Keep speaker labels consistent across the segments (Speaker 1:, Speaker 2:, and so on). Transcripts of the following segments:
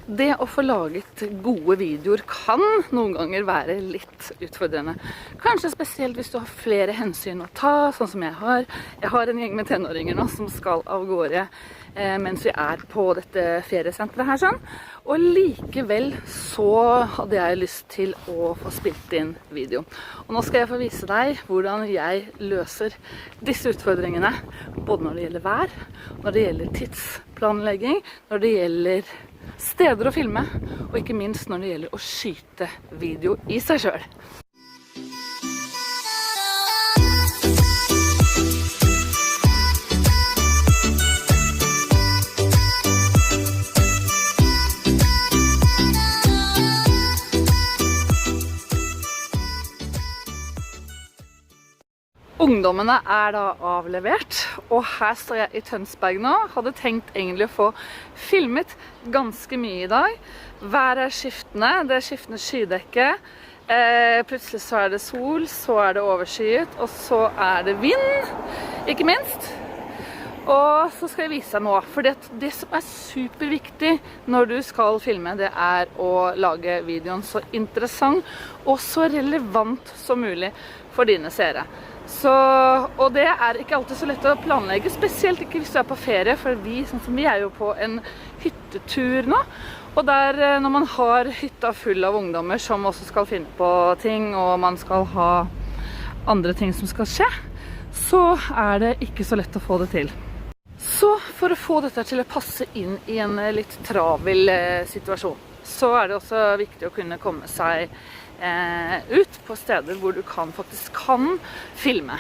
Speaker 1: Det å få laget gode videoer kan noen ganger være litt utfordrende. Kanskje spesielt hvis du har flere hensyn å ta, sånn som jeg har. Jeg har en gjeng med tenåringer nå som skal av gårde mens vi er på dette feriesenteret her sånn. Og likevel så hadde jeg lyst til å få spilt inn video. Og nå skal jeg få vise deg hvordan jeg løser disse utfordringene, både når det gjelder vær, når det gjelder tidsplanlegging, når det gjelder steder å filme, og ikke minst når det gjelder å skyte video i seg selv. Ungdommene er da avlevert, og her står jeg i Tønsberg nå. Hadde tenkt egentlig å få filmet ganske mye i dag. Været er skiftende, det er skiftende skydekke. Plutselig så er det sol, så er det overskyet, og så er det vind, ikke minst. Og så skal jeg vise deg nå, for det som er superviktig når du skal filme, det er å lage videoen så interessant og så relevant som mulig for dine seere. Og det er ikke alltid så lett å planlegge, spesielt ikke hvis du er på ferie, for vi er jo på en hyttetur nå. Og der, når man har hytta full av ungdommer som også skal finne på ting, og man skal ha andre ting som skal skje, så er det ikke så lett å få det til. Så for å få dette til å passe inn i en litt travel situasjon, så er det også viktig å kunne komme seg ut på steder hvor du faktisk kan filme.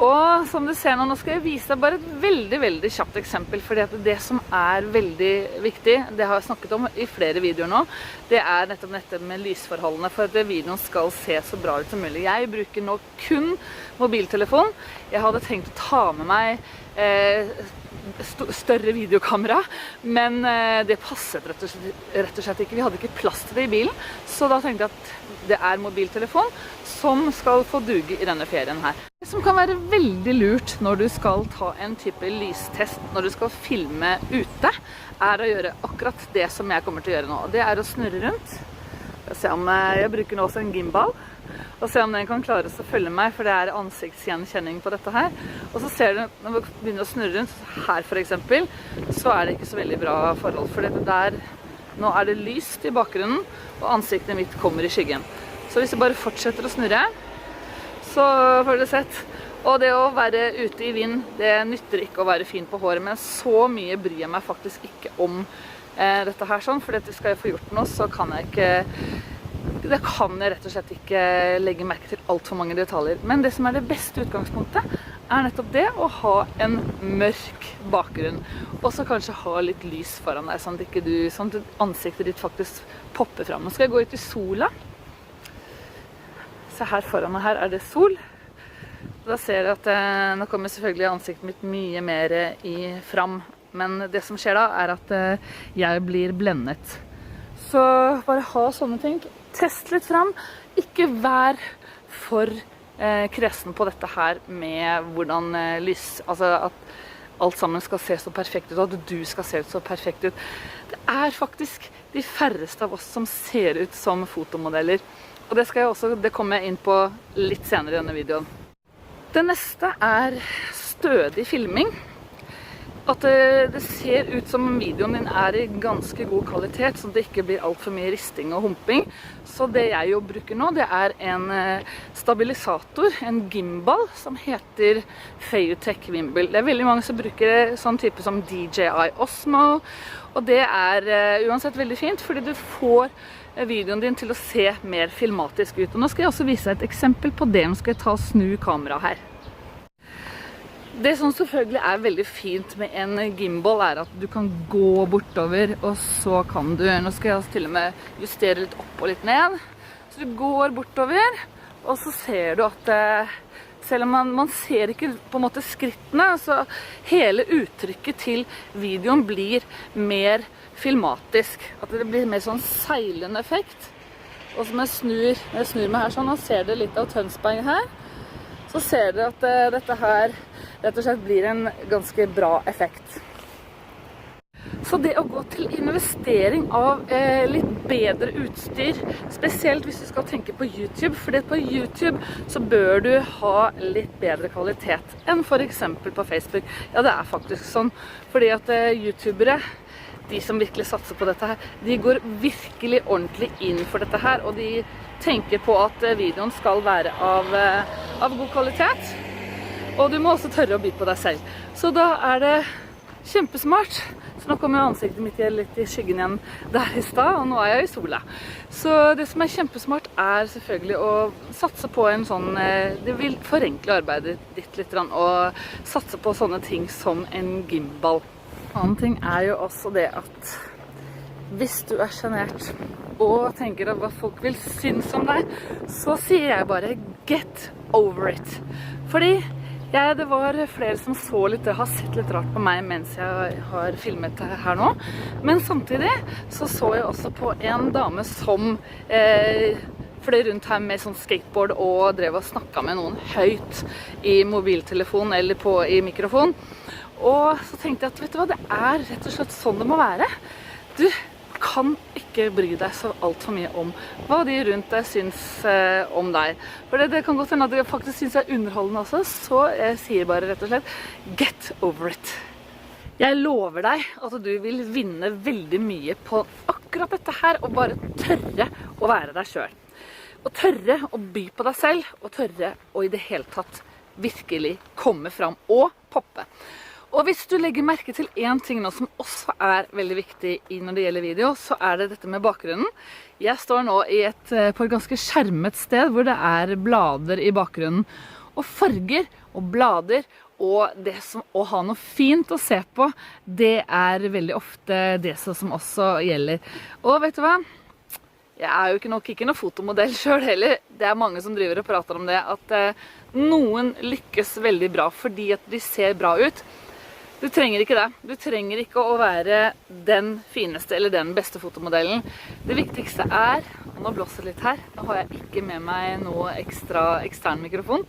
Speaker 1: Og som du ser nå skal jeg vise deg bare et veldig kjapt eksempel, fordi at det som er veldig viktig, det har jeg snakket om i flere videoer nå, det er nettopp dette med lysforholdene, for at videoen skal se så bra ut som mulig. Jeg bruker nå kun mobiltelefon. Jeg hadde tenkt å ta med meg større videokamera, men det passet rett og slett ikke. Vi hadde ikke plass til det i bilen, så da tenkte jeg at det er mobiltelefon som skal få duge i denne ferien her. Det som kan være veldig lurt når du skal ta en type lystest, når du skal filme ute, er å gjøre akkurat det som jeg kommer til å gjøre nå. Det er å snurre rundt. Jeg bruker nå også en gimbal, og se om den kan klare å følge meg, for det er ansiktsgjenkjenning på dette her. Og så ser du, når vi begynner å snurre rundt, her for eksempel, så er det ikke så veldig bra forhold, for dette der, nå er det lyst i bakgrunnen, og ansiktet mitt kommer i skyggen. Så hvis jeg bare fortsetter å snurre, så får du sett. Og det å være ute i vind, det nytter ikke å være fin på håret, men så mye bryr jeg meg faktisk ikke om dette her sånn, for dette skal jeg få gjort nå, så kan jeg rett og slett ikke legge merke til alt for mange detaljer. Men det som er det beste utgangspunktet, er nettopp det å ha en mørk bakgrunn. Og så kanskje ha litt lys foran deg, sånn at ansiktet ditt faktisk popper frem. Nå skal jeg gå ut i sola. Se her foran meg, her er det sol. Da ser du at nå kommer selvfølgelig ansiktet mitt mye mer fram. Men det som skjer da, er at jeg blir blendet. Så bare ha sånne ting. Test litt fram. Ikke vær for kresen på dette her med hvordan altså at alt sammen skal se så perfekt ut, og at du skal se ut så perfekt ut. Det er faktisk de færreste av oss som ser ut som fotomodeller. Og det kommer jeg inn på litt senere i denne videoen. Det neste er stødig filming. At det ser ut som videoen din er i ganske god kvalitet, så det ikke blir alt for mye risting og humping. Så det jeg jo bruker nå, det er en stabilisator, en gimbal, som heter Feiyutech Wimble. Det er veldig mange som bruker sånn type som DJI Osmo, og det er uansett veldig fint, fordi du får videoen din til å se mer filmatisk ut. Og nå skal jeg også vise et eksempel på det. Nå skal jeg ta og snu kameraet her. Det som selvfølgelig er veldig fint med en gimbal er at du kan gå bortover, og så kan du, nå skal jeg til og med justere litt opp og litt ned, så du går bortover, og så ser du at selv om man ser ikke på en måte skrittene, så hele uttrykket til videoen blir mer filmatisk, at det blir mer sånn seilende effekt. Og som jeg snur meg her sånn, og ser det litt av Tønsberg her, så ser dere at dette her rett og slett blir en ganske bra effekt. Så det å gå til investering av litt bedre utstyr, spesielt hvis du skal tenke på YouTube, fordi på YouTube så bør du ha litt bedre kvalitet enn for eksempel på Facebook. Ja, det er faktisk sånn, fordi at YouTubere, de som virkelig satser på dette her, de går virkelig ordentlig inn for dette her, og de tenker på at videoen skal være av god kvalitet, og du må også tørre å by på deg selv. Så da er det kjempesmart. Så nå kommer ansiktet mitt litt i skyggen igjen der i sted, og nå er jeg i sola. Så det som er kjempesmart er selvfølgelig å satse på en sånn, det vil forenkle arbeidet ditt litt, og satse på sånne ting som en gimbal. En annen ting er jo også det at hvis du er genert og tenker at hva folk vil synes om deg, så sier jeg bare get over it. Fordi det var flere som har sett litt rart på meg mens jeg har filmet det her nå. Men samtidig så jeg også på en dame som fløy rundt her med sånn skateboard og drev og snakket med noen høyt i mobiltelefon eller i mikrofon. Og så tenkte jeg at vet du hva, det er rett og slett sånn det må være. Du kan ikke bry deg så alt for mye om hva de rundt deg synes om deg. For det kan godt hende at de faktisk synes jeg er underholdende også, så jeg sier bare rett og slett get over it. Jeg lover deg at du vil vinne veldig mye på akkurat dette her, og bare tørre å være deg selv. Og tørre å by på deg selv, og tørre å i det hele tatt virkelig komme fram og poppe. Og hvis du legger merke til en ting nå som også er veldig viktig når det gjelder video, så er det dette med bakgrunnen. Jeg står nå på et ganske skjermet sted hvor det er blader i bakgrunnen. Og farger og blader og det å ha noe fint å se på, det er veldig ofte det som også gjelder. Og vet du hva? Jeg er jo ikke noe fotomodell selv heller. Det er mange som driver og prater om det, at noen lykkes veldig bra fordi at de ser bra ut. Du trenger ikke det. Du trenger ikke å være den fineste eller den beste fotomodellen. Det viktigste er, og nå blåser det litt her, nå har jeg ikke med meg noe ekstra ekstern mikrofon.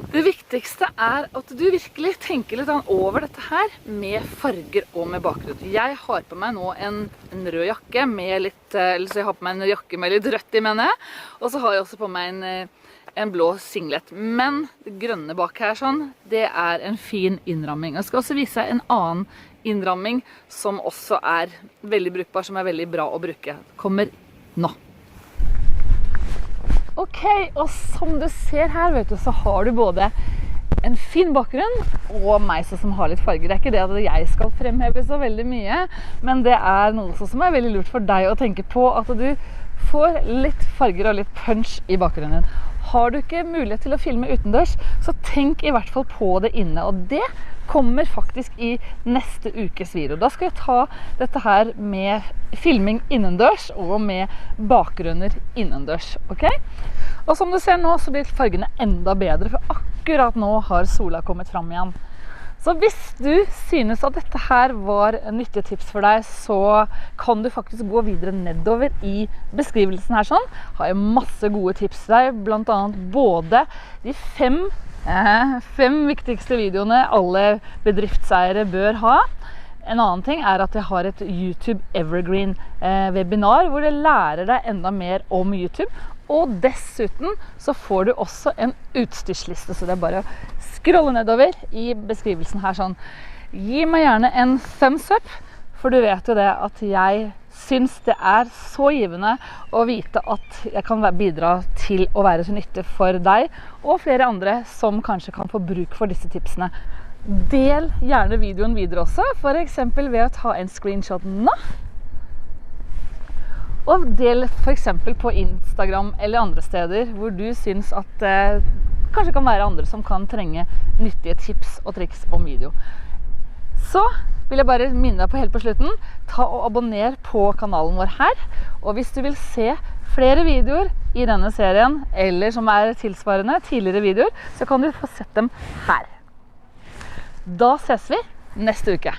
Speaker 1: Det viktigste er at du virkelig tenker litt over dette her med farger og med bakgrunn. Jeg har på meg nå en rød jakke med litt, eller så jeg har på meg en jakke med litt rødt i, mener jeg. Og så har jeg også på meg en blå singlet. Men det grønne bak her sånn, det er en fin innramming. Jeg skal også vise en annen innramming som også er veldig brukbar, som er veldig bra å bruke. Kommer nå. Ok, og som du ser her, vet du, så har du både en fin bakgrunn og meg som har litt farger. Det er ikke det at jeg skal fremheve så veldig mye, men det er noe som er veldig lurt for deg å tenke på, at du får litt farger og litt punch i bakgrunnen. Har du ikke mulighet til å filme utendørs, så tenk i hvert fall på det inne, og det kommer faktisk i neste ukes video. Da skal jeg ta dette her med filming innendørs og med bakgrunner innendørs, ok? Og som du ser nå, så blir fargene enda bedre, for akkurat nå har sola kommet fram igjen. Så hvis du synes at dette her var nyttige tips for deg, så kan du faktisk gå videre nedover i beskrivelsen her sånn. Har jeg masse gode tips til deg, blant annet både de fem viktigste videoene alle bedriftseiere bør ha. En annen ting er at jeg har et YouTube Evergreen webinar, hvor jeg lærer deg enda mer om YouTube. Og dessuten så får du også en utstyrsliste, så det er bare å scrolle nedover i beskrivelsen her sånn. Gi meg gjerne en thumbs up, for du vet jo det at jeg synes det er så givende å vite at jeg kan bidra til å være til nytte for deg og flere andre som kanskje kan få bruk for disse tipsene. Del gjerne videoen videre også, for eksempel ved å ta en screenshot nå. Og del for eksempel på Instagram eller andre steder hvor du synes at det kanskje kan være andre som kan trenge nyttige tips og triks om video. Så vil jeg bare minne deg på helt på slutten, ta og abonner på kanalen vår her. Og hvis du vil se flere videoer i denne serien, eller som er tilsvarende tidligere videoer, så kan du få sett dem her. Da ses vi neste uke.